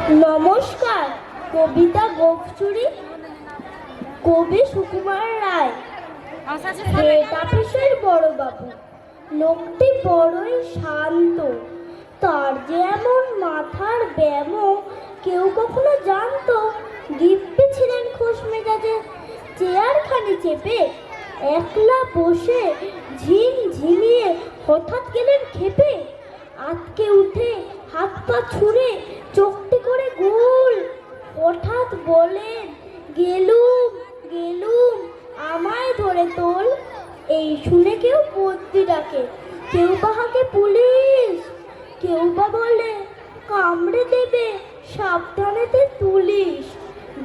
নমস্কার। কবিতা গোপচুরি, কবি সুকুমার রায়। হেড অফিসের বড়বাবু লোকটি বড়ই শান্ত, তার যে এমন মাথার ব্যামো কেউ কখনো জানতো। দিব্যি ছিলেন খোশ মেজাজে, চেয়ারখানি চেপে একলা বসে ঝিমঝিমিয়ে হঠাৎ গেলেন খেপে। আটকে উঠে হাত পা ছুঁড়ে চোখটি করে গোল, হঠাৎ বলেন, গেলুম গেলুম আমায় ধরে তোল। এই শুনে কেউ বদ্যি ডাকে, কেউ বাহাকে পুলিশ, কেউ বা বলে কামড়ে দেবে সাবধানেতে তুলিস।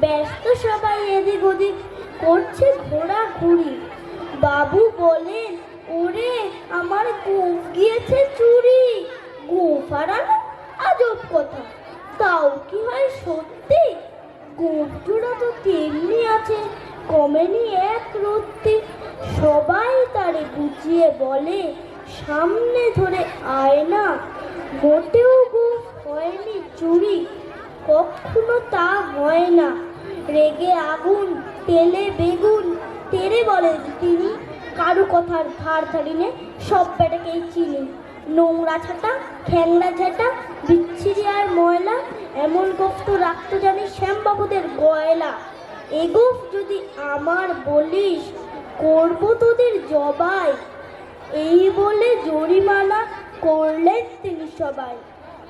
ব্যস্ত সবাই এদিক ওদিক করছে ঘোরাঘুরি। বাবু বলেন, ওরে আমার গোঁফ গিয়েছে চুরি। গোঁফ হারানো আজব কথা, তাও কি হয় সত্যি? গোঁফ জোড়া তো তেমনি আছে, কমেনি এক রত্তি। সবাই তারে বুঝিয়ে বলে, সামনে ধরে আয়না, মোটেও গোঁফ হয়নি চুরি, কখনো তা হয় না। রেগে আগুন, তেলে বেগুন, তেরে বলেন তিনি, কারু কথার ধার ধারি নে, সব বেটাকেই চিনি। নোংরা ছাটা, খ্যাংরা ঝাঁটা, বিচ্ছিরি আর ময়লা, এমন গোঁফ তো রাখতো জানি শ্যামবাবুদের গয়লা। এ গোঁফ যদি আমার বলিস, করবো তোদের জবাই। এই বলে জরিমানা করলেন তিনি সবাই।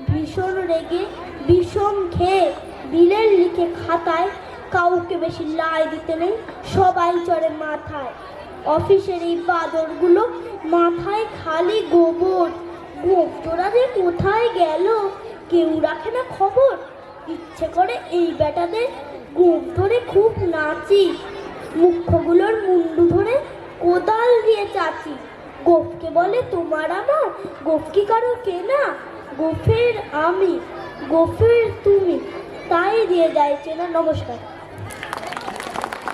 ভীষণ রেগে বিষম খেয়ে দিলেন লিখে খাতায়, কাউকে বেশি লাই দিতে নেই, সবাই চড়ে মাথায়। অফিসের এই বাদরগুলো মাথায় খালি গোবর, গোঁফ জোড়া যে কোথায় গেল কেউ রাখে না খবর। ইচ্ছে করে এই বেটাদের গোঁফ ধরে খুব নাচি, মুখ্যগুলোর মুন্ডু ধরে কোদাল দিয়ে চাচি। গোঁফকে বলে তোমার আমার, গোঁফ কি কারো কেনা? গোঁফের আমি, গোঁফের তুমি, তাই দিয়ে যায় চেনা। নমস্কার।